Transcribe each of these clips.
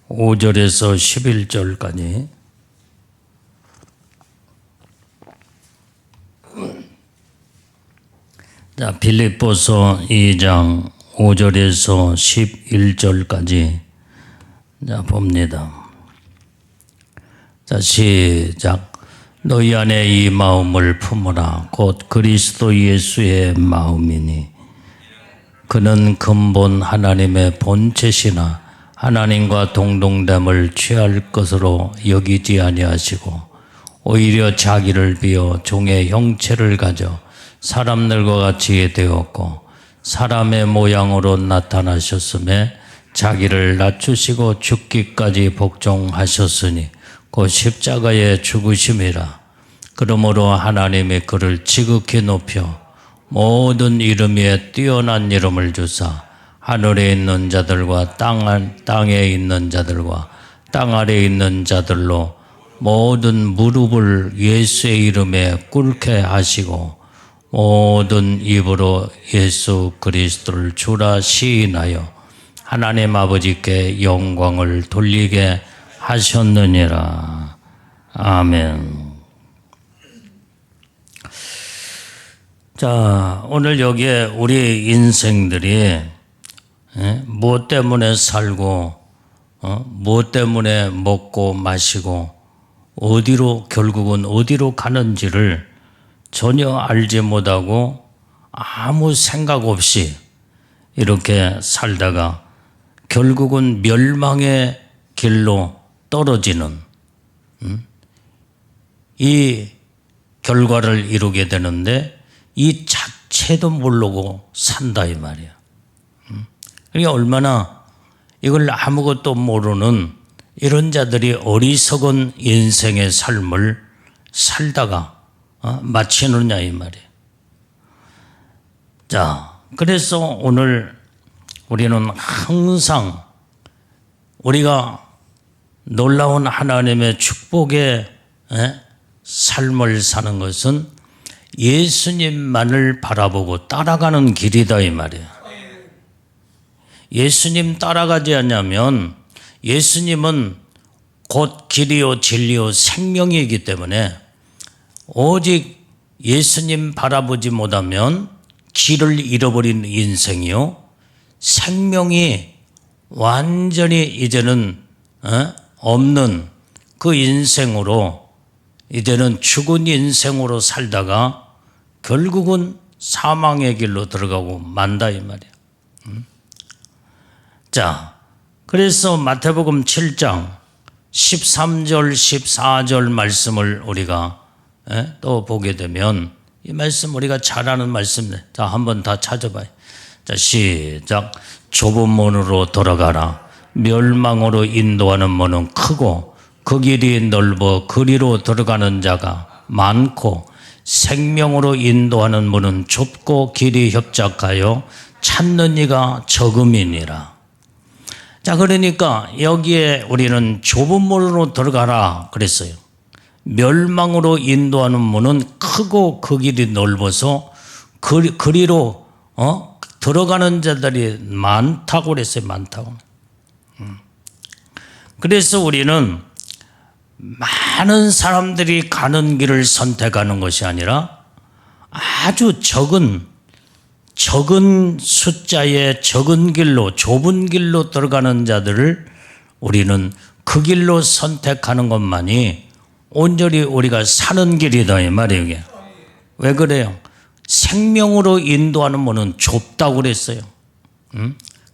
5절에서 11절까지 자, 빌립보서 2장 5절에서 11절까지 자, 봅니다. 자, 시작. 너희 안에 이 마음을 품으라. 곧 그리스도 예수의 마음이니 그는 근본 하나님의 본체시나 하나님과 동등됨을 취할 것으로 여기지 아니하시고 오히려 자기를 비어 종의 형체를 가져 사람들과 같이 되었고 사람의 모양으로 나타나셨음에 자기를 낮추시고 죽기까지 복종하셨으니 곧 십자가에 죽으심이라. 그러므로 하나님이 그를 지극히 높여 모든 이름 위에 뛰어난 이름을 주사 하늘에 있는 자들과 땅에 있는 자들과 땅 아래에 있는 자들로 모든 무릎을 예수의 이름에 꿇게 하시고 모든 입으로 예수 그리스도를 주라 시인하여 하나님 아버지께 영광을 돌리게 하셨느니라. 아멘. 자, 오늘 여기에 우리 인생들이 무엇 때문에 살고 무엇 때문에 먹고 마시고 결국은 어디로 가는지를 전혀 알지 못하고 아무 생각 없이 이렇게 살다가 결국은 멸망의 길로 떨어지는 이 결과를 이루게 되는데 이 자체도 모르고 산다 이 말이야. 그러니까 얼마나 이걸 아무것도 모르는 이런 자들이 어리석은 인생의 삶을 살다가 마치느냐 이 말이에요. 자, 그래서 오늘 우리는 항상 우리가 놀라운 하나님의 축복의 삶을 사는 것은 예수님만을 바라보고 따라가는 길이다 이 말이에요. 예수님 따라가지 않냐면 예수님은 곧 길이요 진리요 생명이기 때문에 오직 예수님 바라보지 못하면 길을 잃어버린 인생이요 생명이 완전히 이제는 없는 그 인생으로 이제는 죽은 인생으로 살다가 결국은 사망의 길로 들어가고 만다 이 말이야. 자, 그래서 마태복음 7장 13절 14절 말씀을 우리가 또 보게 되면 이 말씀 우리가 잘 아는 말씀인데 자, 한번 다 찾아봐요. 자, 시작. 좁은 문으로 돌아가라. 멸망으로 인도하는 문은 크고 그 길이 넓어 그리로 들어가는 자가 많고 생명으로 인도하는 문은 좁고 길이 협착하여 찾는 이가 적음이니라. 자, 그러니까 여기에 우리는 좁은 문으로 들어가라 그랬어요. 멸망으로 인도하는 문은 크고 그 길이 넓어서 그리로 들어가는 자들이 많다고 그랬어요. 많다고. 그래서 우리는 많은 사람들이 가는 길을 선택하는 것이 아니라 아주 적은 숫자의 적은 길로 좁은 길로 들어가는 자들을 우리는 그 길로 선택하는 것만이 온전히 우리가 사는 길이다 이 말이에요. 이게. 왜 그래요? 생명으로 인도하는 문은 좁다고 그랬어요.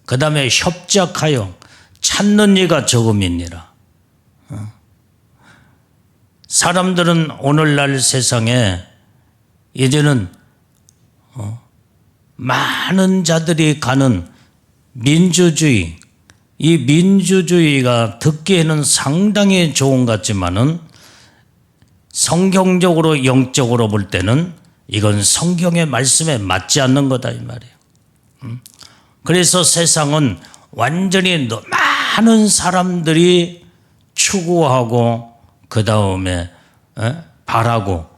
그 다음에 협착하여 찾는 이가 적음이니라. 사람들은 오늘날 세상에 이제는 많은 자들이 가는 민주주의, 이 민주주의가 듣기에는 상당히 좋은 것 같지만은 성경적으로 영적으로 볼 때는 이건 성경의 말씀에 맞지 않는 거다 이 말이에요. 그래서 세상은 완전히 많은 사람들이 추구하고 그 다음에 바라고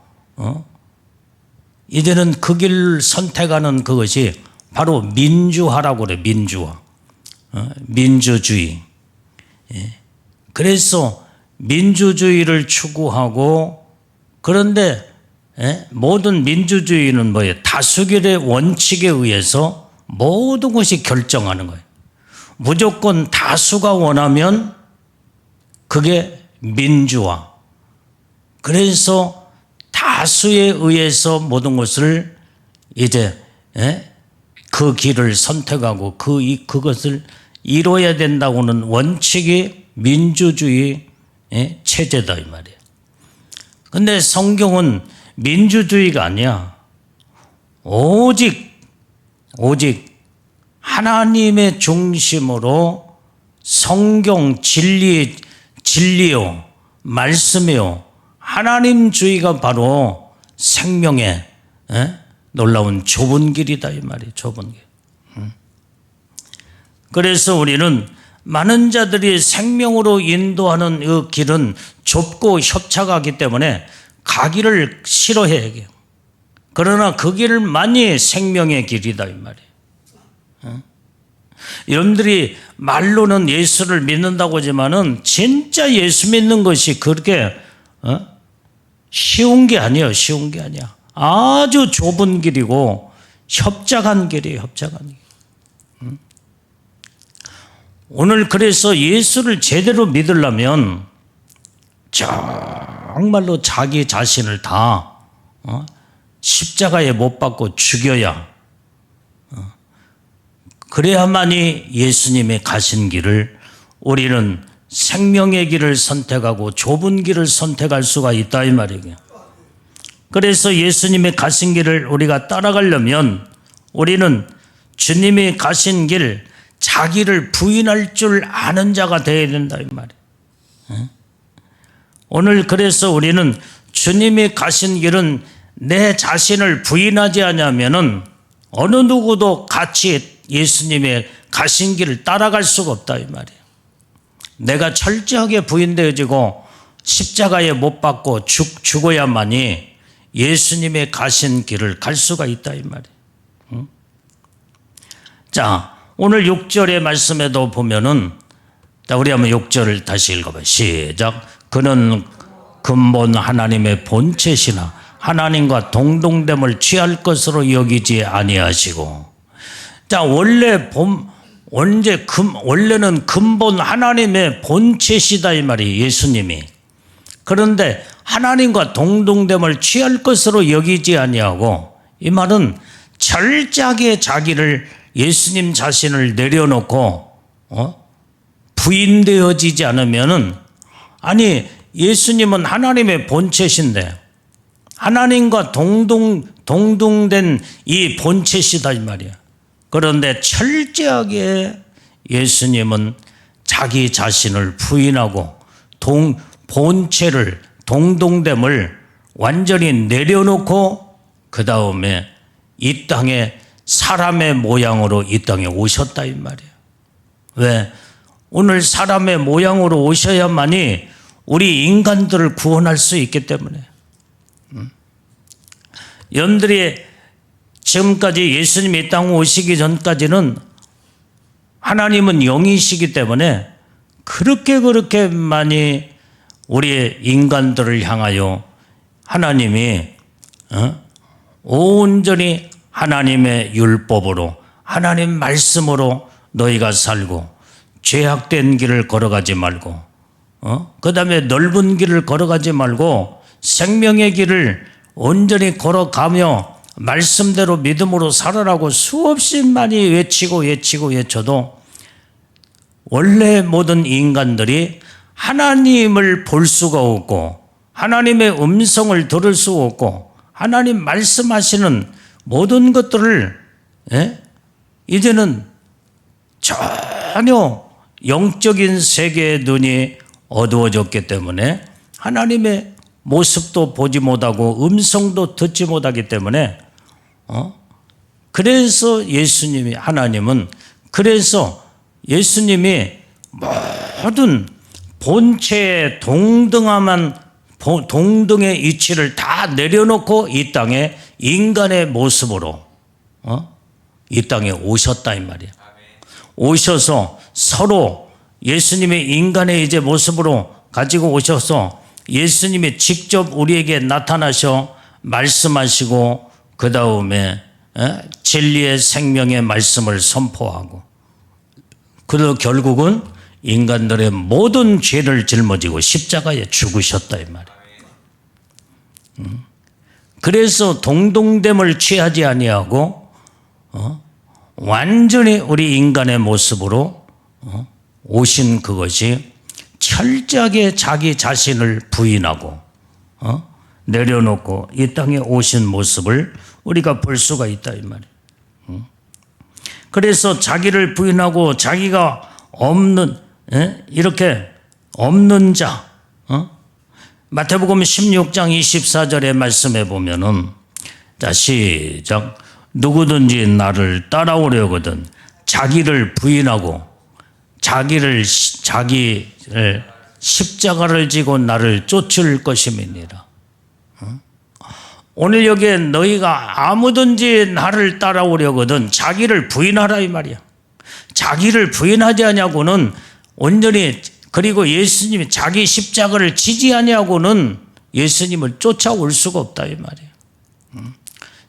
이제는 그 길을 선택하는 그것이 바로 민주화라고 그래. 민주화, 민주주의. 그래서 민주주의를 추구하고, 그런데 모든 민주주의는 뭐예요? 다수결의 원칙에 의해서 모든 것이 결정하는 거예요. 무조건 다수가 원하면 그게 민주화. 그래서 다수에 의해서 모든 것을 이제 그 길을 선택하고 그것을 이뤄야 된다고는 원칙이 민주주의 체제다 이 말이에요. 근데 성경은 민주주의가 아니야. 오직 하나님의 중심으로 성경 진리요 말씀이요 하나님주의가 바로 생명의 놀라운 좁은 길이다 이 말이에요. 좁은 길. 그래서 우리는 많은 자들이 생명으로 인도하는 그 길은 좁고 협착하기 때문에 가기를 싫어해요. 그러나 그 길만이 생명의 길이다 이 말이에요. 여러분들이 말로는 예수를 믿는다고 하지만은 진짜 예수 믿는 것이 그렇게 쉬운 게 아니에요. 쉬운 게 아니야. 아주 좁은 길이고 협착한 길이에요. 협착한 길. 오늘 그래서 예수를 제대로 믿으려면 정말로 자기 자신을 다 십자가에 못 박고 죽여야, 그래야만이 예수님의 가신 길을 우리는 생명의 길을 선택하고 좁은 길을 선택할 수가 있다 이 말이에요. 그래서 예수님의 가신 길을 우리가 따라가려면 우리는 주님이 가신 길, 자기를 부인할 줄 아는 자가 되어야 된다 이 말이에요. 오늘 그래서 우리는 주님이 가신 길은 내 자신을 부인하지 않으면은 어느 누구도 같이 예수님의 가신 길을 따라갈 수가 없다 이 말이에요. 내가 철저하게 부인되어지고 십자가에 못 박고 죽어야만이 예수님의 가신 길을 갈 수가 있다 이 말이에요. 자, 오늘 6절의 말씀에도 보면은, 우리 한번 6절을 다시 읽어봐요. 시작. 그는 근본 하나님의 본체시나 하나님과 동등됨을 취할 것으로 여기지 아니하시고. 자, 원래는 근본 하나님의 본체시다 이 말이에요. 예수님이. 그런데 하나님과 동등됨을 취할 것으로 여기지 아니하고, 이 말은 철저하게 자기를 예수님 자신을 내려놓고 부인되어지지 않으면은, 아니 예수님은 하나님의 본체신데 하나님과 동등된 이 본체시다 이 말이야. 그런데 철저하게 예수님은 자기 자신을 부인하고 본체를 동등됨을 완전히 내려놓고 그 다음에 이 땅에 사람의 모양으로 이 땅에 오셨다 이 말이에요. 왜? 오늘 사람의 모양으로 오셔야만이 우리 인간들을 구원할 수 있기 때문에. 여러분들이 지금까지 예수님이 이 땅에 오시기 전까지는 하나님은 영이시기 때문에 그렇게 많이 우리 인간들을 향하여 하나님이 온전히 하나님의 율법으로 하나님 말씀으로 너희가 살고 죄악된 길을 걸어가지 말고 그 다음에 넓은 길을 걸어가지 말고 생명의 길을 온전히 걸어가며 말씀대로 믿음으로 살아라고 수없이 많이 외쳐도 원래 모든 인간들이 하나님을 볼 수가 없고 하나님의 음성을 들을 수 없고 하나님 말씀하시는 모든 것들을 이제는 전혀 영적인 세계의 눈이 어두워졌기 때문에 하나님의 모습도 보지 못하고 음성도 듣지 못하기 때문에 그래서 하나님은 그래서 예수님이 모든 본체의 동등의 이치를 다 내려놓고 이 땅에 인간의 모습으로 이 땅에 오셨다 이 말이에요. 오셔서 서로 예수님의 인간의 이제 모습으로 가지고 오셔서 예수님이 직접 우리에게 나타나셔 말씀하시고 그 다음에 진리의 생명의 말씀을 선포하고 그리고 결국은 인간들의 모든 죄를 짊어지고 십자가에 죽으셨다 이 말이에요. 그래서 동등됨을 취하지 아니하고 완전히 우리 인간의 모습으로 오신 그것이 철저하게 자기 자신을 부인하고 내려놓고 이 땅에 오신 모습을 우리가 볼 수가 있다 이 말이에요. 그래서 자기를 부인하고 자기가 없는 이렇게 없는 자 마태복음 16장 24절의 말씀에 보면은 자 시작 누구든지 나를 따라오려거든 자기를 부인하고 자기를 십자가를 지고 나를 쫓을 것임이니라. 오늘 여기에 너희가 아무든지 나를 따라오려거든 자기를 부인하라 이 말이야. 자기를 부인하지 아니하고는 온전히 그리고 예수님이 자기 십자가를 지지 아니하고는 예수님을 쫓아올 수가 없다 이 말이에요.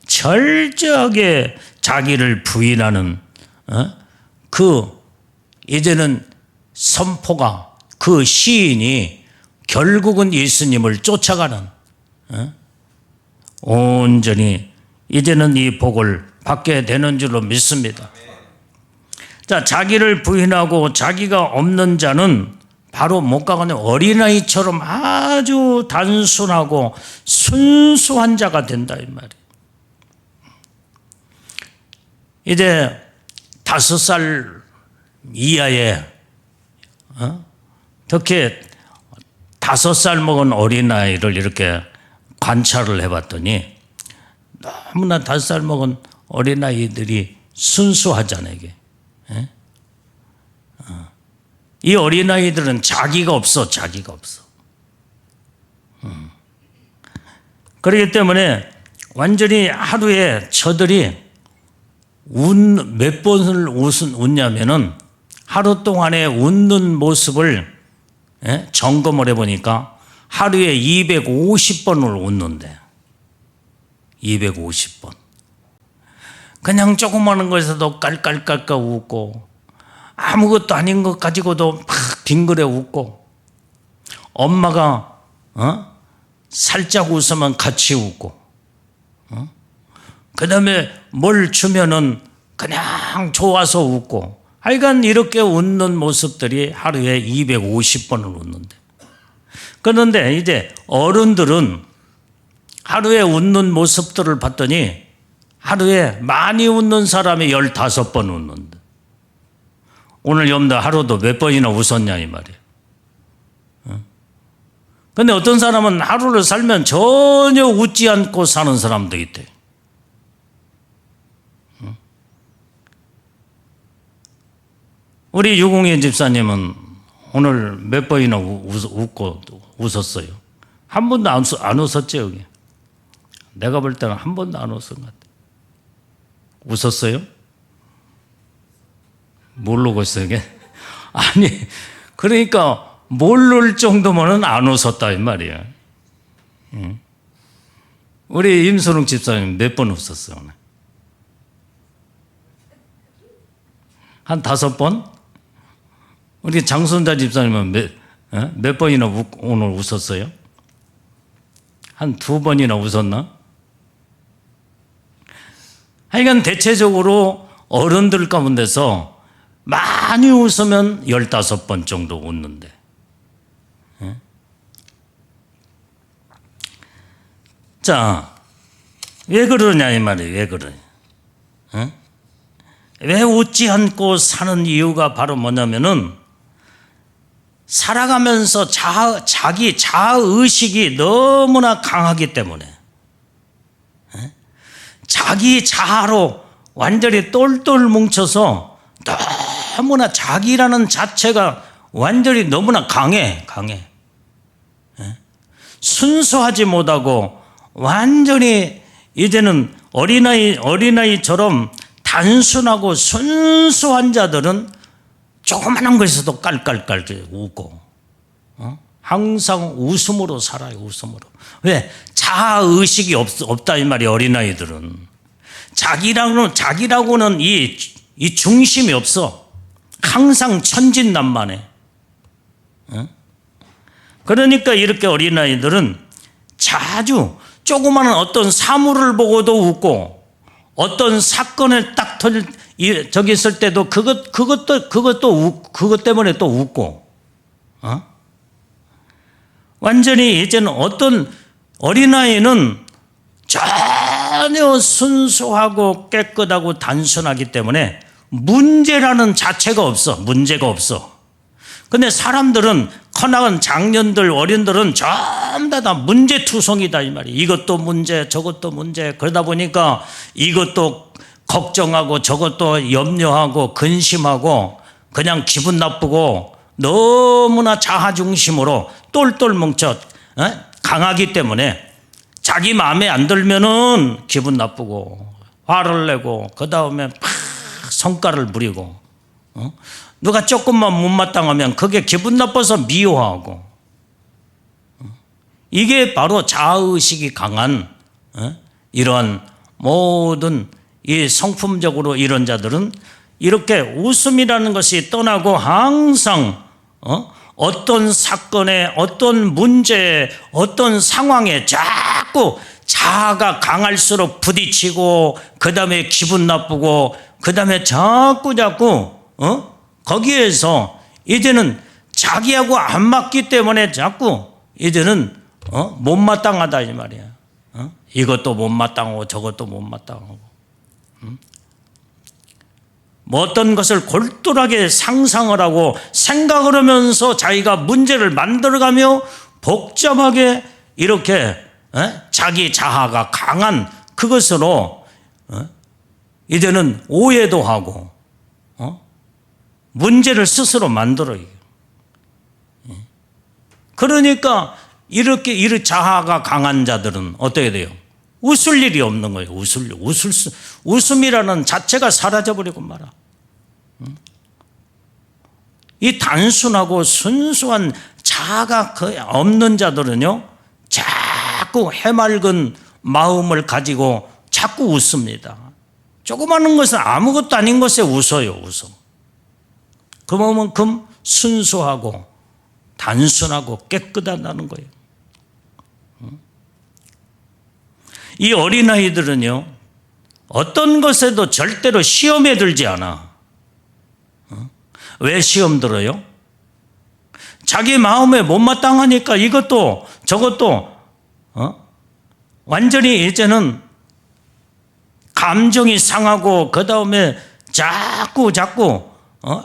철저하게 자기를 부인하는 그 이제는 선포가 그 시인이 결국은 예수님을 쫓아가는 온전히 이제는 이 복을 받게 되는 줄로 믿습니다. 자, 자기를 부인하고 자기가 없는 자는 바로 못 가가는 어린아이처럼 아주 단순하고 순수한 자가 된다 이 말이에요. 이제 5살 이하의 특히 5살 먹은 어린아이를 이렇게 관찰을 해봤더니 너무나 5살 먹은 어린아이들이 순수하잖아요 이게. 이 어린아이들은 자기가 없어. 그렇기 때문에 완전히 하루에 저들이 몇 번을 웃냐면은 하루 동안에 웃는 모습을 점검을 해보니까 하루에 250번을 웃는데 250번. 그냥 조그마한 것에서도 깔깔깔깔 웃고 아무것도 아닌 것 가지고도 막 빙그레 웃고 엄마가 살짝 웃으면 같이 웃고 그 다음에 뭘 주면은 그냥 좋아서 웃고 하여간 이렇게 웃는 모습들이 하루에 250번을 웃는데 그런데 이제 어른들은 하루에 웃는 모습들을 봤더니 하루에 많이 웃는 사람이 15번 웃는데 오늘 여러분들 하루도 몇 번이나 웃었냐 이 말이에요. 그런데 어떤 사람은 하루를 살면 전혀 웃지 않고 사는 사람도 있대. 우리 유공희 집사님은 오늘 몇 번이나 웃고 웃었어요. 한 번도 안 웃었지 여기. 내가 볼 때는 한 번도 안 웃은 것 같아. 웃었어요? 모르고 있어요 이게? 아니 그러니까 모를 정도면은 안 웃었다 이 말이야. 우리 임선웅 집사님 몇 번 웃었어요 오늘? 한 5번? 우리 장순자 집사님은 몇 번이나 오늘 웃었어요? 한 2번이나 웃었나? 하여간 대체적으로 어른들 가운데서 많이 웃으면 15번 정도 웃는데 자, 왜 그러냐 이 말이에요. 왜 그러냐? 왜 웃지 않고 사는 이유가 바로 뭐냐면은 살아가면서 자기 자아의식이 너무나 강하기 때문에 자기 자아로 완전히 똘똘 뭉쳐서 너무나 자기라는 자체가 완전히 너무나 강해. 순수하지 못하고 완전히 이제는 어린아이처럼 단순하고 순수한 자들은 조그마한 것에서도 깔깔깔 웃고, 항상 웃음으로 살아요. 웃음으로. 왜? 자아의식이 없다 이 말이에요. 어린아이들은 자기라고는 이 중심이 없어. 항상 천진난만해. 그러니까 이렇게 어린아이들은 자주 조그마한 어떤 사물을 보고도 웃고, 어떤 사건을 딱 저기 있을 때도 그것 때문에 또 웃고, 완전히 이제는 어떤 어린아이는 전혀 순수하고 깨끗하고 단순하기 때문에 문제라는 자체가 없어. 문제가 없어. 근데 사람들은 커나간 장년들, 어린들은 전부 다 문제투성이다 이 말이에요. 이것도 문제, 저것도 문제. 그러다 보니까 이것도 걱정하고 저것도 염려하고 근심하고 그냥 기분 나쁘고 너무나 자아중심으로 똘똘 뭉쳐 강하기 때문에 자기 마음에 안 들면은 기분 나쁘고 화를 내고 그 다음에 팍 성과를 부리고, 누가 조금만 못마땅하면 그게 기분 나빠서 미워하고, 이게 바로 자아의식이 강한 이러한 모든 이 성품적으로 이런 자들은 이렇게 웃음이라는 것이 떠나고 항상 어떤 사건에, 어떤 문제에, 어떤 상황에 자꾸 자아가 강할수록 부딪히고, 그 다음에 기분 나쁘고, 그 다음에 자꾸 거기에서 이제는 자기하고 안 맞기 때문에 자꾸 이제는 못마땅하다 이 말이야. 이것도 못마땅하고 저것도 못마땅하고, 뭐 어떤 것을 골똘하게 상상을 하고 생각을 하면서 자기가 문제를 만들어가며 복잡하게 이렇게 자기 자아가 강한 그것으로 이제는 오해도 하고 문제를 스스로 만들어요. 그러니까 이렇게 자아가 강한 자들은 어떻게 돼요? 웃을 일이 없는 거예요. 웃음이라는 자체가 사라져버리고 말아. 이 단순하고 순수한 자아가 거의 없는 자들은요, 자꾸 해맑은 마음을 가지고 자꾸 웃습니다. 조그마한 것은 아무것도 아닌 것에 웃어요. 그만큼 순수하고 단순하고 깨끗하다는 거예요. 이 어린아이들은요, 어떤 것에도 절대로 시험에 들지 않아. 왜 시험 들어요? 자기 마음에 못마땅하니까 이것도 저것도 완전히 이제는 감정이 상하고, 그 다음에 자꾸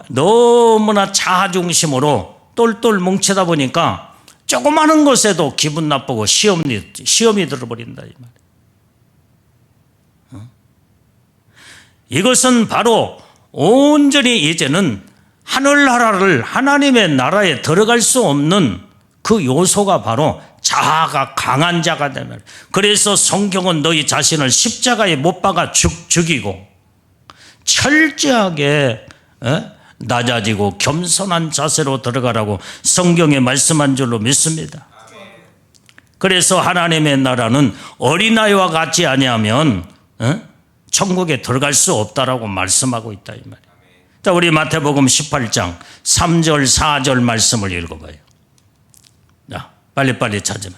너무나 자아중심으로 똘똘 뭉치다 보니까 조그마한 것에도 기분 나쁘고 시험이 들어버린다 이 말이에요. 이것은 바로 온전히 이제는 하늘나라를, 하나님의 나라에 들어갈 수 없는 그 요소가 바로 자아가 강한 자가 되면, 그래서 성경은 너희 자신을 십자가에 못 박아 죽이고 철저하게 낮아지고 겸손한 자세로 들어가라고 성경에 말씀한 줄로 믿습니다. 그래서 하나님의 나라는 어린아이와 같지 아니하면 천국에 들어갈 수 없다라고 말씀하고 있다 이 말이에요. 자, 우리 마태복음 18장 3절 4절 말씀을 읽어봐요. 자, 빨리빨리 찾으면.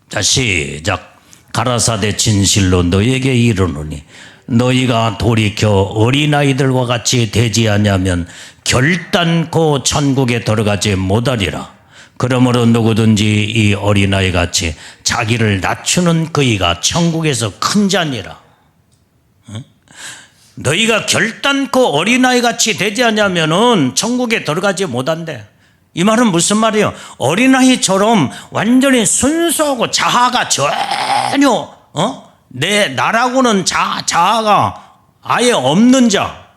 자, 시작. 가라사대 진실로 너희에게 이르노니 너희가 돌이켜 어린아이들과 같이 되지 아니하면 결단코 천국에 들어가지 못하리라. 그러므로 누구든지 이 어린아이 같이 자기를 낮추는 그이가 천국에서 큰 자니라. 너희가 결단코 어린아이 같이 되지 않으면 천국에 들어가지 못한대. 이 말은 무슨 말이에요? 어린아이처럼 완전히 순수하고 자아가 전혀 나라고는 자아가 아예 없는 자,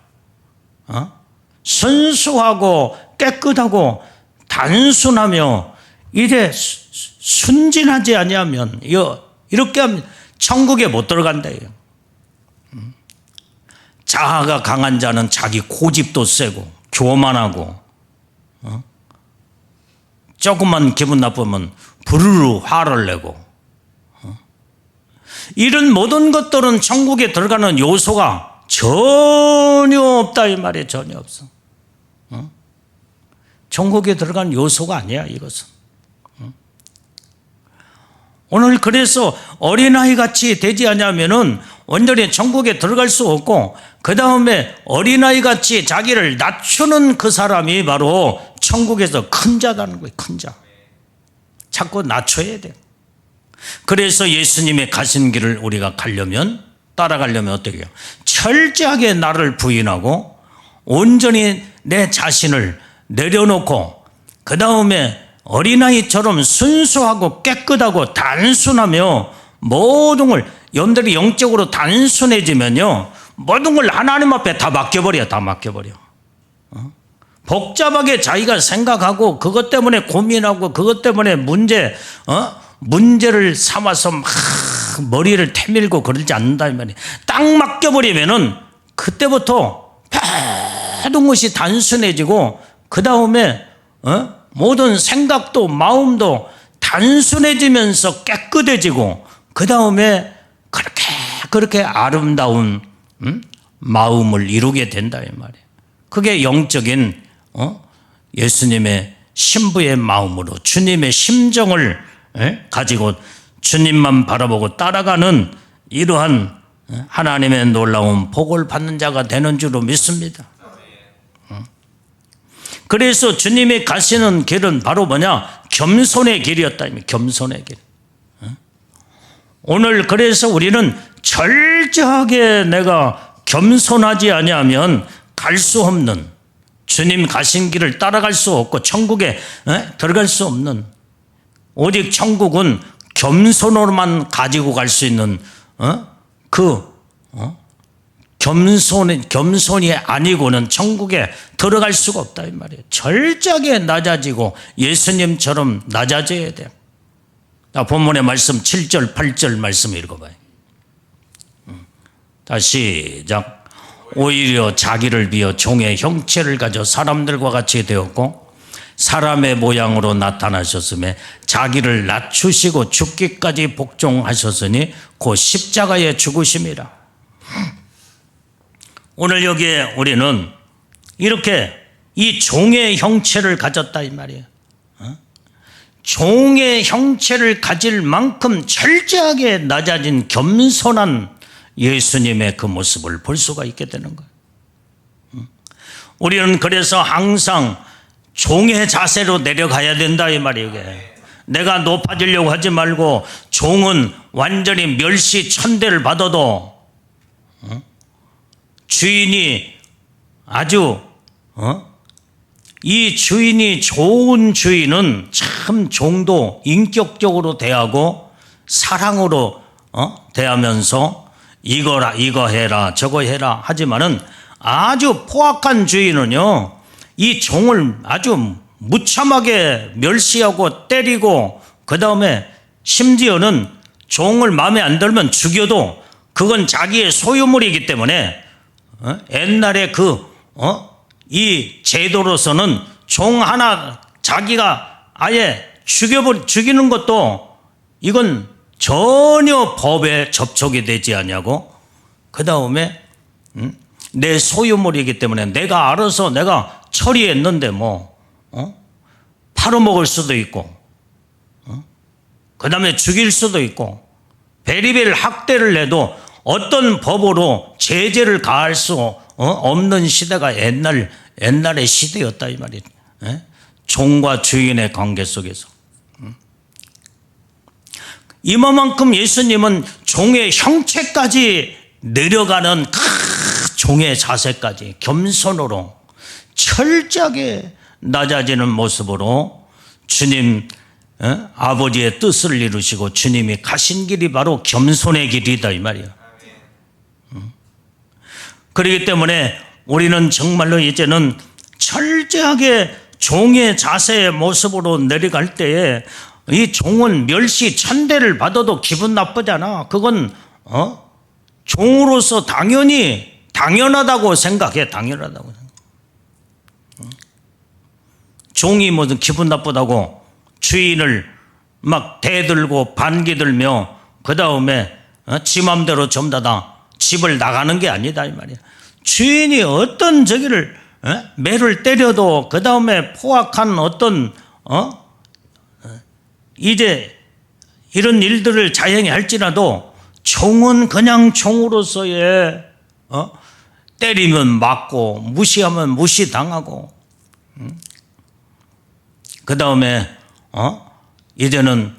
순수하고 깨끗하고 단순하며 이래 순진하지 아니하면 이렇게 하면 천국에 못 들어간대요. 자아가 강한 자는 자기 고집도 세고 교만하고 조금만 기분 나쁘면 부르르 화를 내고 이런 모든 것들은 천국에 들어가는 요소가 전혀 없다 이 말이에요. 전혀 없어. 천국에 들어가는 요소가 아니야 이것은. 오늘 그래서 어린아이 같이 되지 않으면은 완전히 천국에 들어갈 수 없고, 그 다음에 어린아이 같이 자기를 낮추는 그 사람이 바로 천국에서 큰 자라는 거예요. 큰 자. 자꾸 낮춰야 돼. 그래서 예수님의 가신 길을 우리가 가려면, 따라가려면 어떻게 해요? 철저하게 나를 부인하고 온전히 내 자신을 내려놓고, 그 다음에 어린아이처럼 순수하고 깨끗하고 단순하며 모든 걸, 여러분들이 영적으로 단순해지면요 모든 걸 하나님 앞에 다 맡겨버려. 다 맡겨버려. 복잡하게 자기가 생각하고 그것 때문에 고민하고 그것 때문에 문제를 삼아서 막 머리를 태밀고 그러지 않는다 이 말이에요. 딱 맡겨버리면은 그때부터 모든 것이 단순해지고, 그 다음에 모든 생각도 마음도 단순해지면서 깨끗해지고, 그 다음에 그렇게 아름다운 마음을 이루게 된다 이 말이에요. 그게 영적인 예수님의 신부의 마음으로 주님의 심정을 가지고 주님만 바라보고 따라가는 이러한 하나님의 놀라운 복을 받는 자가 되는 줄로 믿습니다. 그래서 주님이 가시는 길은 바로 뭐냐? 겸손의 길이었다. 겸손의 길. 오늘 그래서 우리는 철저하게 내가 겸손하지 아니하면 갈 수 없는, 주님 가신 길을 따라갈 수 없고 천국에 들어갈 수 없는, 오직 천국은 겸손으로만 가지고 갈 수 있는 겸손이 아니고는 천국에 들어갈 수가 없다 이 말이에요. 철저하게 낮아지고 예수님처럼 낮아져야 돼요. 본문의 말씀 7절 8절 말씀 읽어봐요. 다시 시작. 오히려 자기를 비어 종의 형체를 가져 사람들과 같이 되었고 사람의 모양으로 나타나셨음에 자기를 낮추시고 죽기까지 복종하셨으니 곧 십자가에 죽으심이라. 오늘 여기에 우리는 이렇게 이 종의 형체를 가졌다 이 말이에요. 종의 형체를 가질 만큼 철저하게 낮아진 겸손한 예수님의 그 모습을 볼 수가 있게 되는 거예요. 우리는 그래서 항상 종의 자세로 내려가야 된다 이 말이에요. 내가 높아지려고 하지 말고, 종은 완전히 멸시천대를 받아도 주인이 아주 이 주인이 좋은 주인은 참 종도 인격적으로 대하고 사랑으로 대하면서 이거 해라 저거 해라 하지만은, 아주 포악한 주인은요 이 종을 아주 무참하게 멸시하고 때리고, 그 다음에 심지어는 종을 마음에 안 들면 죽여도 그건 자기의 소유물이기 때문에 옛날에 이 제도로서는 종 하나 자기가 아예 죽이는 것도 이건 전혀 법에 접촉이 되지 않냐고. 그 다음에 내 소유물이기 때문에 내가 알아서 내가 처리했는데 팔아먹을 수도 있고, 그 다음에 죽일 수도 있고, 베리벨 학대를 내도 어떤 법으로 제재를 가할 수 없는 시대가 옛날의 시대였다 이 말이에요. 종과 주인의 관계 속에서. 이만큼 예수님은 종의 형체까지 내려가는 종의 자세까지 겸손으로 철저하게 낮아지는 모습으로 주님 아버지의 뜻을 이루시고 주님이 가신 길이 바로 겸손의 길이다 이 말이에요. 그렇기 때문에 우리는 정말로 이제는 철저하게 종의 자세의 모습으로 내려갈 때에 이 종은 멸시 천대를 받아도 기분 나쁘잖아. 그건 종으로서 당연히 당연하다고 생각해. 당연하다고 생각해. 종이 무슨 기분 나쁘다고 주인을 막 대들고 반기들며 그 다음에 지 맘대로 전부 다 집을 나가는 게 아니다 이 말이야. 주인이 어떤 저기를 매를 때려도 그 다음에 포악한 어떤 이제 이런 일들을 자행히 할지라도 종은 그냥 종으로서의 때리면 맞고 무시하면 무시당하고 그 다음에 이제는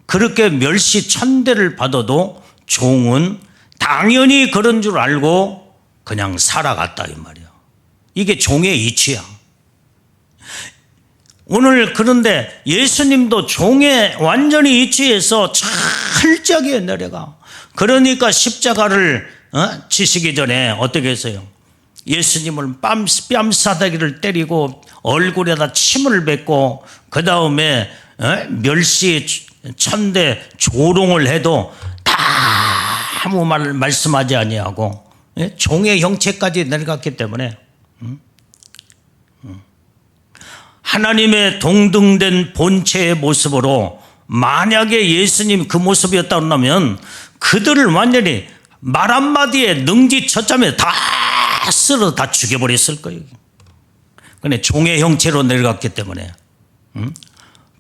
그렇게 멸시천대를 받아도 종은 당연히 그런 줄 알고 그냥 살아갔다 이 말이야. 이게 종의 이치야. 오늘 그런데 예수님도 종에 완전히 이치해서 철저하게 내려가. 그러니까 십자가를 지시기 전에 어떻게 했어요? 예수님을 뺨싸대기를 때리고 얼굴에다 침을 뱉고 그 다음에 멸시 천대 조롱을 해도 다 아무 말 말씀하지 아니하고 종의 형체까지 내려갔기 때문에 하나님의 동등된 본체의 모습으로 만약에 예수님 그 모습이었다면 그들을 완전히 말 한마디에 능지처참에 다 쓸어 다 죽여버렸을 거예요. 그런데 종의 형체로 내려갔기 때문에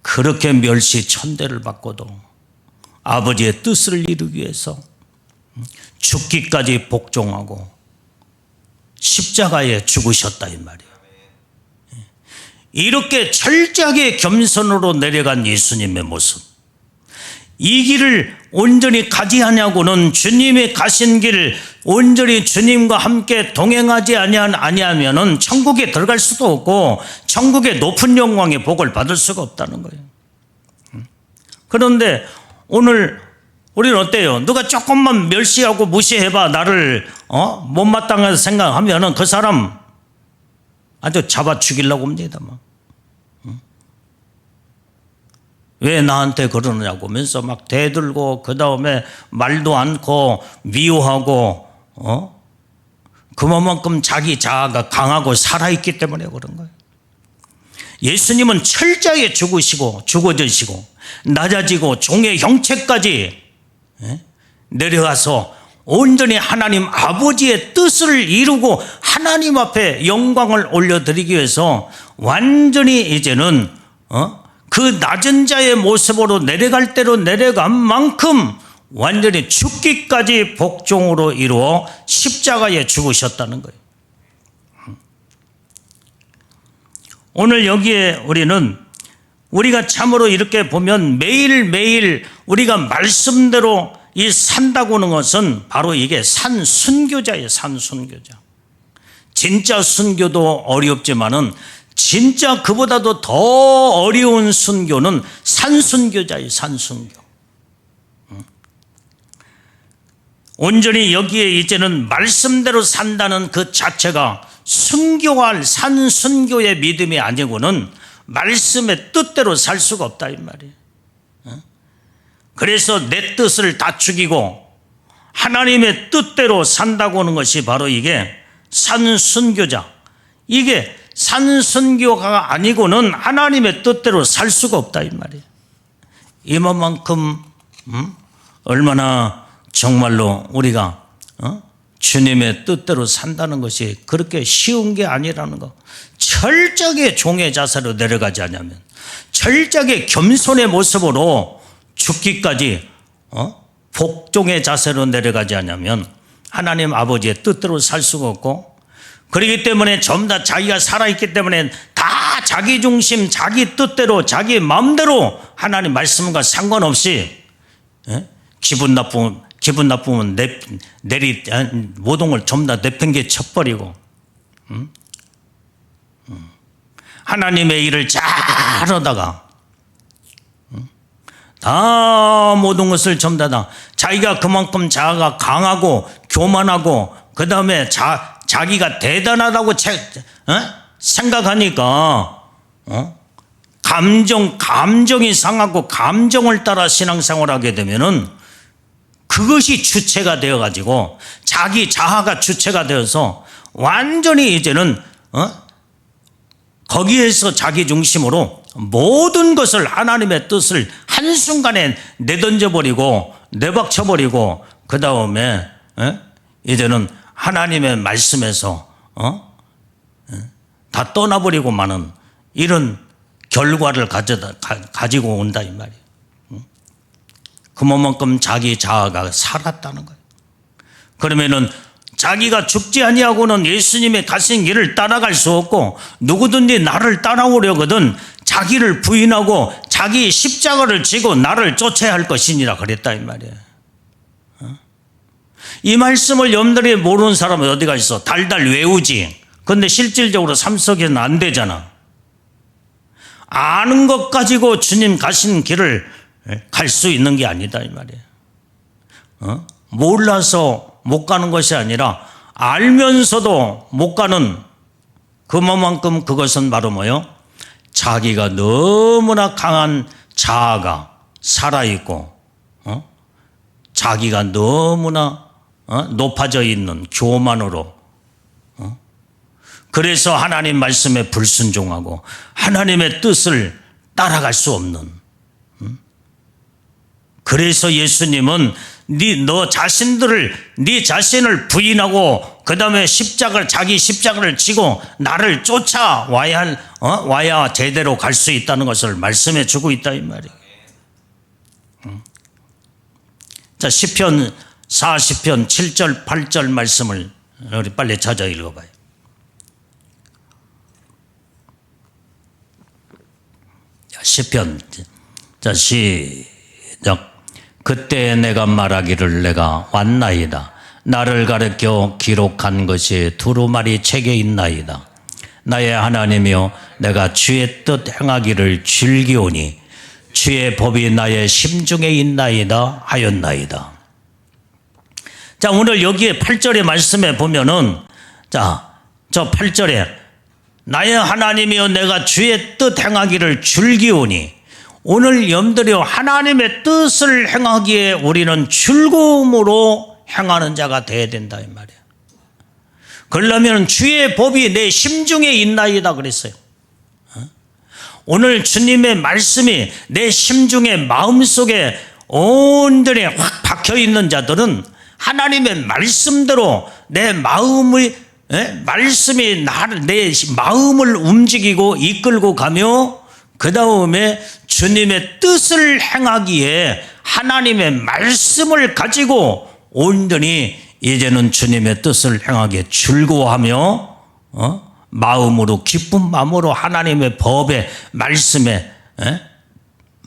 그렇게 멸시 천대를 받고도 아버지의 뜻을 이루기 위해서 죽기까지 복종하고 십자가에 죽으셨다 이 말이에요. 이렇게 철저하게 겸손으로 내려간 예수님의 모습, 이 길을 온전히 가지 아니하고는 주님이 가신 길을 온전히 주님과 함께 동행하지 아니하면은 천국에 들어갈 수도 없고 천국의 높은 영광의 복을 받을 수가 없다는 거예요. 그런데 오늘 우리는 어때요? 누가 조금만 멸시하고 무시해봐 나를 못마땅하게 생각하면은 그 사람 아주 잡아 죽이려고 합니다. 왜 나한테 그러느냐고 하면서 막 대들고 그 다음에 말도 않고 미워하고 그만큼 자기 자아가 강하고 살아있기 때문에 그런 거예요. 예수님은 철저하게 죽으시고 죽어지시고 낮아지고 종의 형체까지 내려가서 온전히 하나님 아버지의 뜻을 이루고 하나님 앞에 영광을 올려드리기 위해서 완전히 이제는 그 낮은 자의 모습으로 내려갈 대로 내려간 만큼 완전히 죽기까지 복종으로 이루어 십자가에 죽으셨다는 거예요. 오늘 여기에 우리가 참으로 이렇게 보면 매일매일 우리가 말씀대로 이 산다고 하는 것은 바로 이게 산순교자예요. 산순교자. 진짜 순교도 어렵지만은 진짜 그보다도 더 어려운 순교는 산순교자예요. 산순교. 온전히 여기에 이제는 말씀대로 산다는 그 자체가 순교할 산순교의 믿음이 아니고는 말씀의 뜻대로 살 수가 없다 이 말이에요. 그래서 내 뜻을 다 죽이고 하나님의 뜻대로 산다고 하는 것이 바로 이게 산순교자. 이게 산순교가 아니고는 하나님의 뜻대로 살 수가 없다 이 말이에요. 이만큼 얼마나 정말로 우리가 주님의 뜻대로 산다는 것이 그렇게 쉬운 게 아니라는 거. 철저하게 종의 자세로 내려가지 않으면, 철저하게 겸손의 모습으로 죽기까지 복종의 자세로 내려가지 않으면 하나님 아버지의 뜻대로 살 수가 없고, 그렇기 때문에 전부 다 자기가 살아있기 때문에 다 자기 중심, 자기 뜻대로, 자기 마음대로 하나님 말씀과 상관없이 기분 나쁘면 모든 걸 전부 다 내팽개 쳐버리고 하나님의 일을 잘 하다가 다 모든 것을 전부 다 자기가 그만큼 자아가 강하고 교만하고 그 다음에 자기가 대단하다고 생각하니까 감정이 상하고 감정을 따라 신앙생활을 하게 되면은 그것이 주체가 되어가지고 자기 자아가 주체가 되어서 완전히 이제는 거기에서 자기 중심으로 모든 것을 하나님의 뜻을 한순간에 내던져버리고 내박쳐버리고 그 다음에 이제는 하나님의 말씀에서 다 떠나버리고 마는 이런 결과를 가지고 온다 이 말이에요. 그만큼 자기 자아가 살았다는 거예요. 그러면은 자기가 죽지 아니하고는 예수님의 가신 길을 따라갈 수 없고 누구든지 나를 따라오려거든 자기를 부인하고 자기 십자가를 지고 나를 쫓아야 할 것이니라 그랬다 이 말이에요. 이 말씀을 여러분들이 모르는 사람은 어디가 있어? 달달 외우지. 그런데 실질적으로 삶 속에는 안 되잖아. 아는 것 가지고 주님 가신 길을 갈 수 있는 게 아니다 이 말이에요. 몰라서 못 가는 것이 아니라 알면서도 못 가는 그만큼 그것은 바로 뭐요? 자기가 너무나 강한 자아가 살아있고 자기가 너무나 높아져 있는 교만으로 그래서 하나님 말씀에 불순종하고 하나님의 뜻을 따라갈 수 없는 그래서 예수님은 너 자신을 부인하고 그 다음에 자기 십자가를 지고 나를 와야 제대로 갈 수 있다는 것을 말씀해 주고 있다 이 말이에요. 자, 시편 40편 7절 8절 말씀을 우리 빨리 찾아 읽어봐요. 시편 자 시작. 그때 내가 말하기를 내가 왔나이다. 나를 가르쳐 기록한 것이 두루마리 책에 있나이다. 나의 하나님이여 내가 주의 뜻 행하기를 즐기오니 주의 법이 나의 심중에 있나이다 하였나이다. 자, 오늘 여기에 8절의 말씀에 보면은 자, 저 8절에 나의 하나님이여 내가 주의 뜻 행하기를 즐기오니 오늘 여러분들이 하나님의 뜻을 행하기에 우리는 즐거움으로 행하는 자가 되어야 된다 이 말이야. 그러려면 주의 법이 내 심중에 있나이다 그랬어요. 오늘 주님의 말씀이 내 심중에 마음속에 온전히 확 박혀 있는 자들은 하나님의 말씀대로 내 마음이 말씀이 내 마음을 움직이고 이끌고 가며 그 다음에 주님의 뜻을 행하기에 하나님의 말씀을 가지고 온전히 이제는 주님의 뜻을 행하기에 즐거워하며 마음으로 기쁜 마음으로 하나님의 법에 말씀에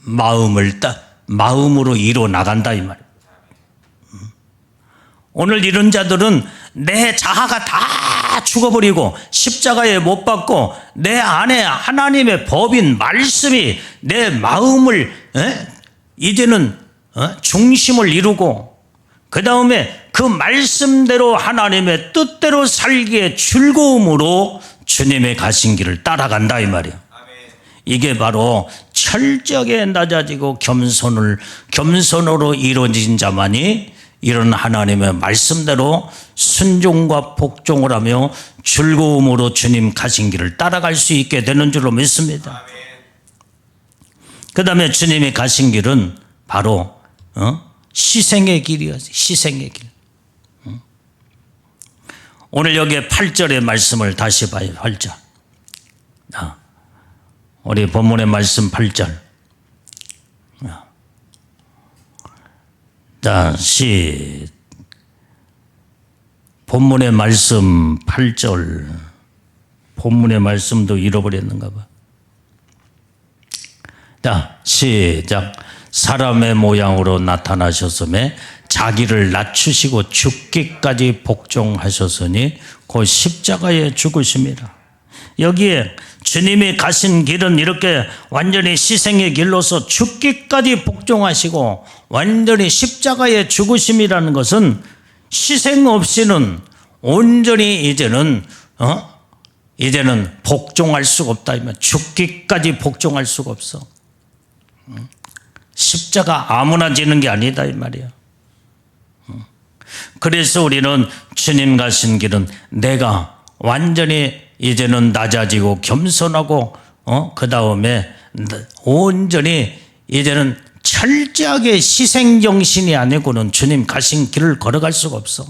마음으로 이루어 나간다 이 말이에요. 오늘 이런 자들은 내 자아가 다 죽어버리고 십자가에 못 박고 내 안에 하나님의 법인 말씀이 내 마음을 이제는 중심을 이루고 그 다음에 그 말씀대로 하나님의 뜻대로 살기에 즐거움으로 주님의 가신 길을 따라간다 이 말이에요. 이게 바로 철저하게 낮아지고 겸손으로 이루어진 자만이 이런 하나님의 말씀대로 순종과 복종을 하며 즐거움으로 주님 가신 길을 따라갈 수 있게 되는 줄로 믿습니다. 그 다음에 주님이 가신 길은 바로 희생의 길이었어요. 희생의 길. 오늘 여기에 8절의 말씀을 다시 봐요. 8절. 우리 본문의 말씀 8절. 자, 본문의 말씀 8절. 본문의 말씀도 잃어버렸는가 봐. 자, 시작. 사람의 모양으로 나타나셨음에 자기를 낮추시고 죽기까지 복종하셨으니 곧 십자가에 죽으심이라. 여기에 주님이 가신 길은 이렇게 완전히 희생의 길로서 죽기까지 복종하시고 완전히 십자가에 죽으심이라는 것은 희생 없이는 온전히 이제는 복종할 수가 없다. 죽기까지 복종할 수가 없어. 십자가 아무나 지는 게 아니다 이 말이야. 그래서 우리는 주님 가신 길은 내가 완전히 이제는 낮아지고 겸손하고 그 다음에 온전히 이제는 철저하게 희생정신이 아니고는 주님 가신 길을 걸어갈 수가 없어.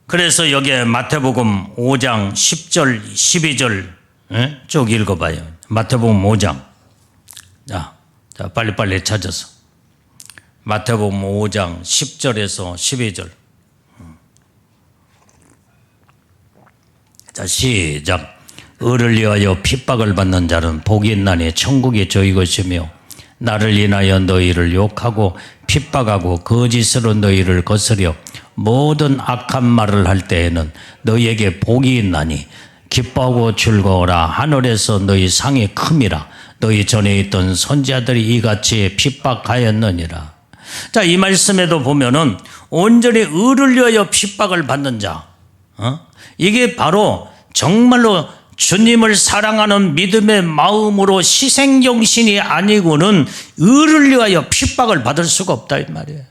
그래서 여기에 마태복음 5장 10절 12절 쭉 읽어봐요. 마태복음 5장. 자, 빨리빨리 찾아서. 마태복음 5장 10절에서 12절. 자, 시작. 의를 위하여 핍박을 받는 자는 복이 있나니 천국이 저희 것이며 나를 인하여 너희를 욕하고 핍박하고 거짓으로 너희를 거스려 모든 악한 말을 할 때에는 너희에게 복이 있나니 기뻐하고 즐거워라. 하늘에서 너희 상이 큼이라. 너희 전에 있던 선지자들이 이같이 핍박하였느니라. 자, 이 말씀에도 보면은 온전히 의를 위하여 핍박을 받는 자, 이게 바로 정말로 주님을 사랑하는 믿음의 마음으로 희생정신이 아니고는 의를 위하여 핍박을 받을 수가 없다 이 말이에요.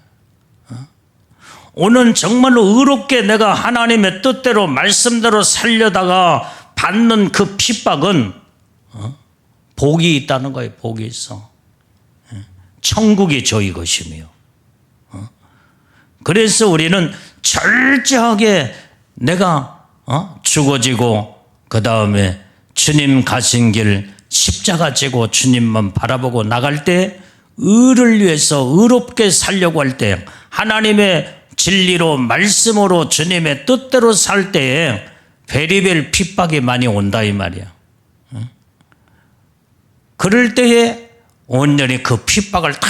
오늘 정말로 의롭게 내가 하나님의 뜻대로 말씀대로 살려다가 받는 그 핍박은 복이 있다는 거예요. 복이 있어. 천국이 저희 것이며. 그래서 우리는 철저하게 내가 죽어지고 그 다음에 주님 가신 길 십자가 지고 주님만 바라보고 나갈 때 의를 위해서 의롭게 살려고 할 때 하나님의 진리로 말씀으로 주님의 뜻대로 살 때에 베리벨 핍박이 많이 온다 이 말이야. 그럴 때에 온전히 그 핍박을 다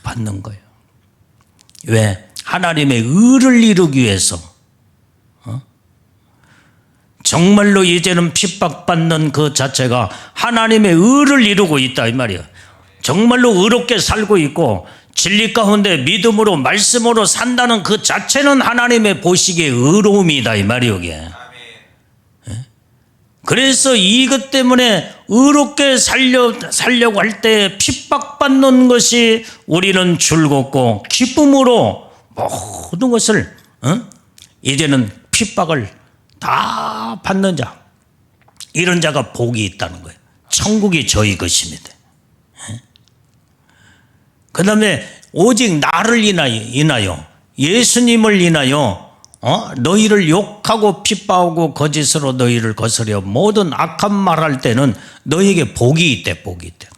받는 거예요. 왜? 하나님의 의를 이루기 위해서. 정말로 이제는 핍박받는 그 자체가 하나님의 의를 이루고 있다 이 말이야. 정말로 의롭게 살고 있고 진리 가운데 믿음으로 말씀으로 산다는 그 자체는 하나님의 보시기에 의로움이다 이 말이에요. 이게. 그래서 이것 때문에 의롭게 살려고 할 때 핍박받는 것이 우리는 즐겁고 기쁨으로 모든 것을 이제는 핍박을 다 받는 자, 이런 자가 복이 있다는 거예요. 천국이 저희 것입니다. 그 다음에 오직 나를 인하여 예수님을 인하여 너희를 욕하고 핍박하고 거짓으로 너희를 거스려 모든 악한 말 할 때는 너희에게 복이 있대. 복이 있대.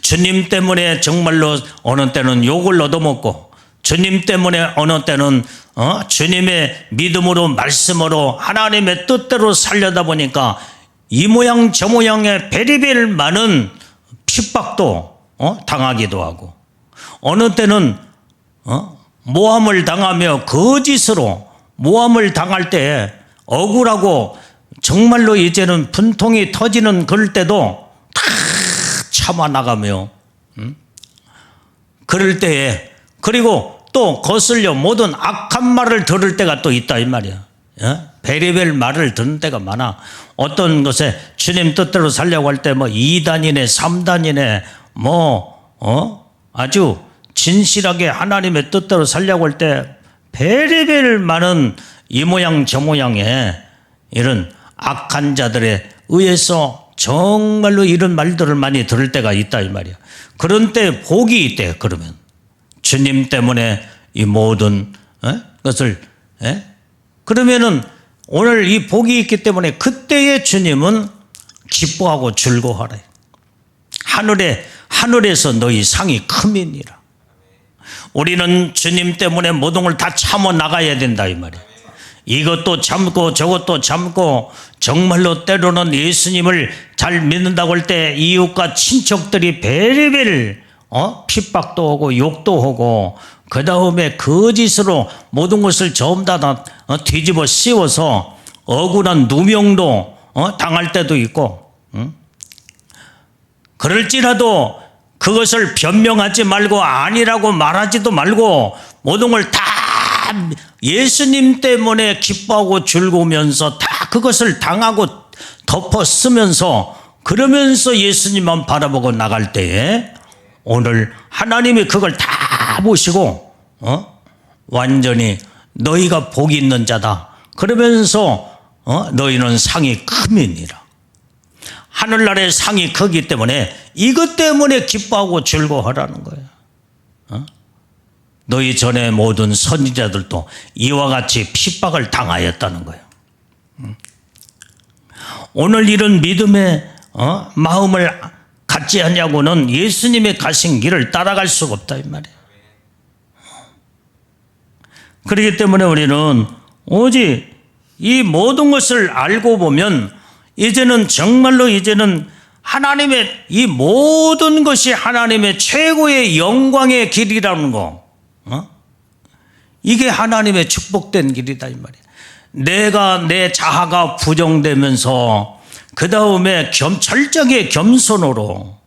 주님 때문에 정말로 어느 때는 욕을 얻어먹고 주님 때문에 어느 때는 주님의 믿음으로 말씀으로 하나님의 뜻대로 살려다 보니까 이 모양 저 모양의 베리벨 많은 핍박도 당하기도 하고 어느 때는 모함을 당하며 거짓으로 모함을 당할 때 억울하고 정말로 이제는 분통이 터지는 그럴 때도 다 참아 나가며 그럴 때에 그리고 또 거슬려 모든 악한 말을 들을 때가 또 있다 이 말이야. 베리벨 말을 듣는 때가 많아. 어떤 것에 주님 뜻대로 살려고 할 때 뭐 2단이네 3단이네 아주 진실하게 하나님의 뜻대로 살려고 할 때 베리벨 많은 이 모양 저 모양의 이런 악한 자들에 의해서 정말로 이런 말들을 많이 들을 때가 있다 이 말이야. 그런 때 복이 있대. 그러면 주님 때문에 이 모든 것을 그러면은 오늘 이 복이 있기 때문에 그때의 주님은 기뻐하고 즐거워하래. 하늘에서 너희 상이 큼이니라. 우리는 주님 때문에 모든 걸 다 참아 나가야 된다 이 말이야. 이것도 참고 저것도 참고 정말로 때로는 예수님을 잘 믿는다고 할 때 이웃과 친척들이 베리벨 핍박도 하고 욕도 하고 그 다음에 거짓으로 모든 것을 전부 다 뒤집어 씌워서 억울한 누명도 당할 때도 있고 그럴지라도 그것을 변명하지 말고 아니라고 말하지도 말고 모든 걸 다 예수님 때문에 기뻐하고 즐거우면서 다 그것을 당하고 덮어 쓰면서 그러면서 예수님만 바라보고 나갈 때에 오늘 하나님이 그걸 다 보시고 완전히 너희가 복이 있는 자다. 그러면서 너희는 상이 크민이라. 하늘나라의 상이 크기 때문에 이것 때문에 기뻐하고 즐거워하라는 거예요. 너희 전에 모든 선지자들도 이와 같이 핍박을 당하였다는 거예요. 오늘 이런 믿음의 마음을 갖지 않냐고는 예수님의 가신 길을 따라갈 수가 없다 이 말이에요. 그렇기 때문에 우리는 오직 이 모든 것을 알고 보면 이제는 정말로 이제는 하나님의 이 모든 것이 하나님의 최고의 영광의 길이라는 거, 이게 하나님의 축복된 길이다 이 말이에요. 내 자아가 부정되면서 그 다음에 철저하게 겸손으로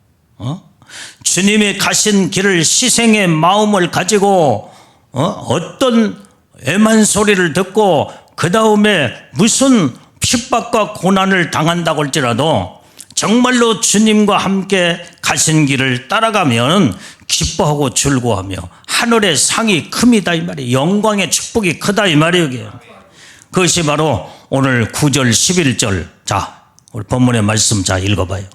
주님이 가신 길을 희생의 마음을 가지고 어떤 애만 소리를 듣고 그 다음에 무슨 핍박과 고난을 당한다고 할지라도 정말로 주님과 함께 가신 길을 따라가면 기뻐하고 즐거워하며 하늘의 상이 큽니다 이 말이에요. 영광의 축복이 크다 이 말이에요. 그것이 바로 오늘 9절 11절 자 우리 본문의 말씀 자 읽어봐요.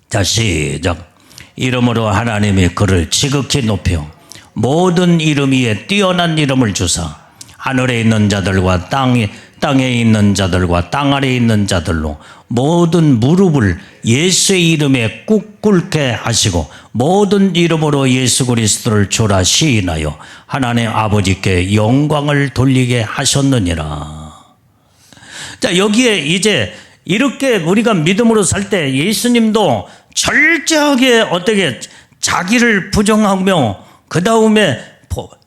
자 시작. 이름으로 하나님이 그를 지극히 높여 모든 이름 위에 뛰어난 이름을 주사 하늘에 있는 자들과 땅에 있는 자들과 땅 아래에 있는 자들로 모든 무릎을 예수의 이름에 꿇게 하시고 모든 이름으로 예수 그리스도를 주라 시인하여 하나님 아버지께 영광을 돌리게 하셨느니라. 자 여기에 이제 이렇게 우리가 믿음으로 살 때 예수님도 철저하게 어떻게 자기를 부정하며 그 다음에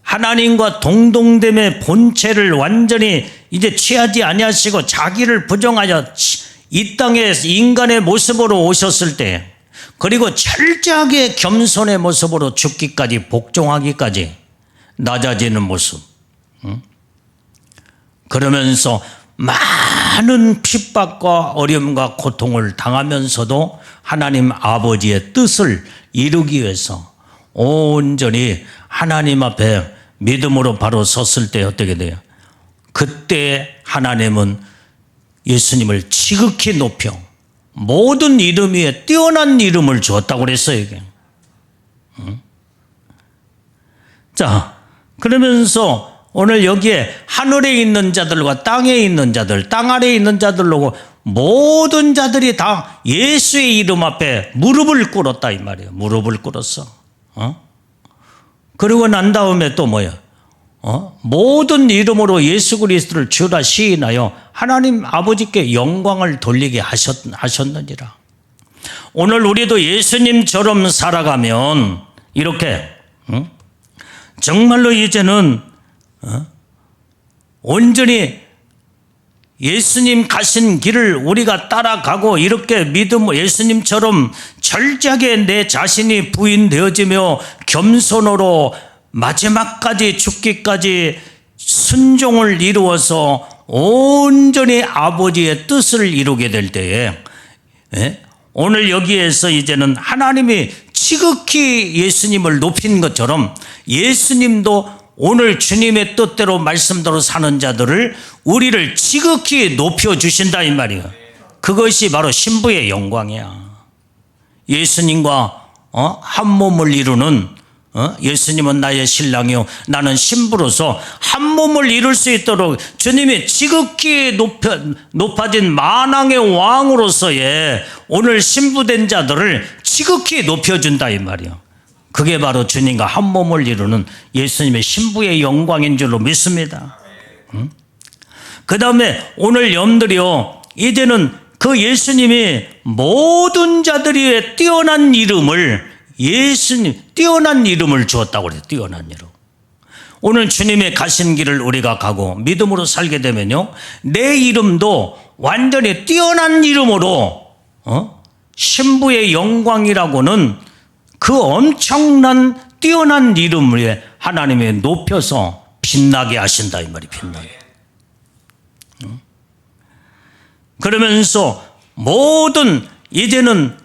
하나님과 동등됨의 본체를 완전히 이제 취하지 아니하시고 자기를 부정하여 이 땅에 인간의 모습으로 오셨을 때 그리고 철저하게 겸손의 모습으로 죽기까지 복종하기까지 낮아지는 모습 그러면서 많은 핍박과 어려움과 고통을 당하면서도 하나님 아버지의 뜻을 이루기 위해서 온전히 하나님 앞에 믿음으로 바로 섰을 때 어떻게 돼요? 그때 하나님은 예수님을 지극히 높여 모든 이름 위에 뛰어난 이름을 주었다고 그랬어요 이게. 자 그러면서 오늘 여기에 하늘에 있는 자들과 땅에 있는 자들, 땅 아래에 있는 자들로 모든 자들이 다 예수의 이름 앞에 무릎을 꿇었다 이 말이에요. 무릎을 꿇었어. 그리고 난 다음에 또 뭐야? 모든 이름으로 예수 그리스도를 주라 시인하여 하나님 아버지께 영광을 돌리게 하셨느니라. 오늘 우리도 예수님처럼 살아가면 이렇게 정말로 이제는 온전히 예수님 가신 길을 우리가 따라가고 이렇게 믿음 예수님처럼 철저하게 내 자신이 부인되어지며 겸손으로 마지막까지 죽기까지 순종을 이루어서 온전히 아버지의 뜻을 이루게 될 때에 오늘 여기에서 이제는 하나님이 지극히 예수님을 높인 것처럼 예수님도 오늘 주님의 뜻대로 말씀대로 사는 자들을 우리를 지극히 높여주신다 이 말이에요. 그것이 바로 신부의 영광이야. 예수님과 한 몸을 이루는 예수님은 나의 신랑이요 나는 신부로서 한 몸을 이룰 수 있도록 주님이 지극히 높아진 만왕의 왕으로서의 오늘 신부된 자들을 지극히 높여준다 이 말이에요. 그게 바로 주님과 한 몸을 이루는 예수님의 신부의 영광인 줄로 믿습니다. 그 다음에 오늘 여러분들이요 이제는 그 예수님이 모든 자들이 뛰어난 이름을 뛰어난 이름을 주었다고 그래요. 뛰어난 이름. 오늘 주님의 가신 길을 우리가 가고 믿음으로 살게 되면요 내 이름도 완전히 뛰어난 이름으로 신부의 영광이라고는 그 엄청난 뛰어난 이름을 하나님이 높여서 빛나게 하신다 이 말이 빛나게. 그러면서 모든 이제는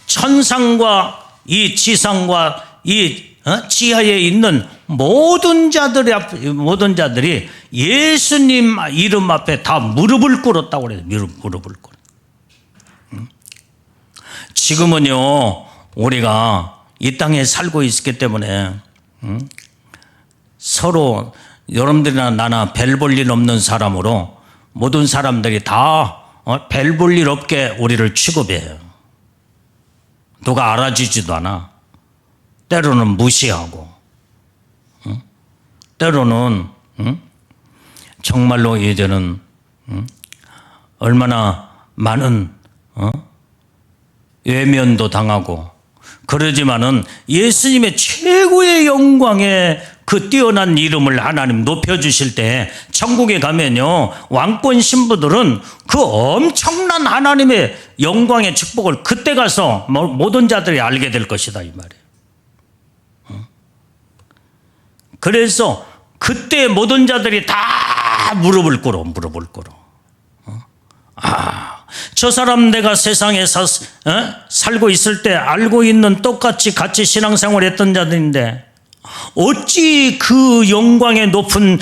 천상과 이 지상과 이 지하에 있는 모든 자들이 예수님 이름 앞에 다 무릎을 꿇었다고 그래요. 무릎을 꿇어. 지금은요, 우리가 이 땅에 살고 있기 때문에 서로 여러분들이나 나나 별 볼 일 없는 사람으로 모든 사람들이 다 별 볼 일 없게 우리를 취급해요. 누가 알아주지도 않아. 때로는 무시하고, 때로는 정말로 이제는 얼마나 많은 외면도 당하고, 그러지만은 예수님의 최고의 영광의 그 뛰어난 이름을 하나님 높여주실 때 천국에 가면요, 왕권 신부들은 그 엄청난 하나님의 영광의 축복을 그때 가서 모든 자들이 알게 될 것이다, 이 말이에요. 그래서 그때 모든 자들이 다 무릎을 꿇어. 저 사람 내가 세상에 살고 있을 때 알고 있는 똑같이 같이 신앙생활 했던 자들인데 어찌 그 영광의 높은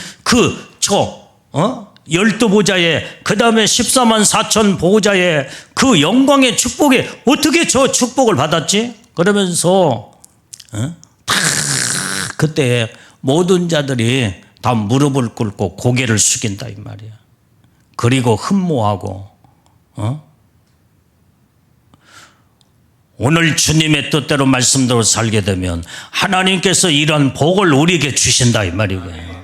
12보좌에 그 다음에 14만 4천 보호자의 그 영광의 축복에 어떻게 저 축복을 받았지? 그러면서 다 그때 모든 자들이 다 무릎을 꿇고 고개를 숙인다 이 말이야. 그리고 흠모하고 오늘 주님의 뜻대로 말씀대로 살게 되면 하나님께서 이런 복을 우리에게 주신다 이 말이고요.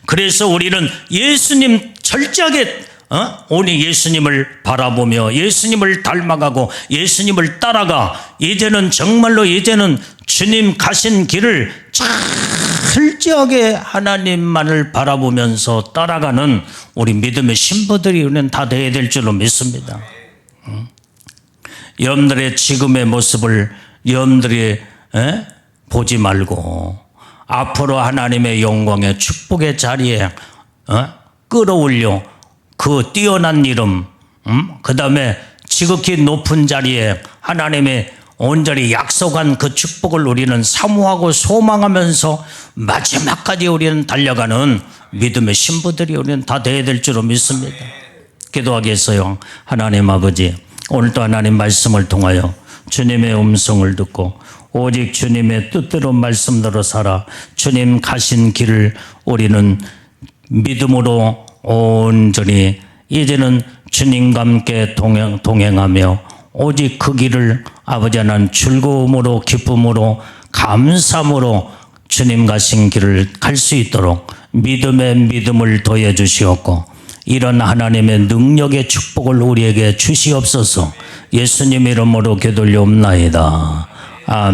그래서 우리는 예수님 철저하게 오늘 예수님을 바라보며 예수님을 닮아가고 예수님을 따라가 이제는 정말로 이제는 주님 가신 길을 철저하게 하나님만을 바라보면서 따라가는 우리 믿음의 신부들이 우리는 다 되어야 될 줄로 믿습니다. 여러분들의 지금의 모습을 여러분들이 보지 말고 앞으로 하나님의 영광의 축복의 자리에 끌어올려 그 뛰어난 이름, 그 다음에 지극히 높은 자리에 하나님의 온전히 약속한 그 축복을 우리는 사모하고 소망하면서 마지막까지 우리는 달려가는 믿음의 신부들이 우리는 다 되어야 될 줄로 믿습니다. 기도하겠어요. 하나님 아버지, 오늘도 하나님 말씀을 통하여 주님의 음성을 듣고 오직 주님의 뜻대로 말씀대로 살아 주님 가신 길을 우리는 믿음으로 온전히 이제는 주님과 함께 동행하며 오직 그 길을 아버지 하나님 즐거움으로 기쁨으로 감사함으로 주님 가신 길을 갈 수 있도록 믿음의 믿음을 더해 주시옵고 이런 하나님의 능력의 축복을 우리에게 주시옵소서. 예수님 이름으로 기도올리옵나이다. 아멘.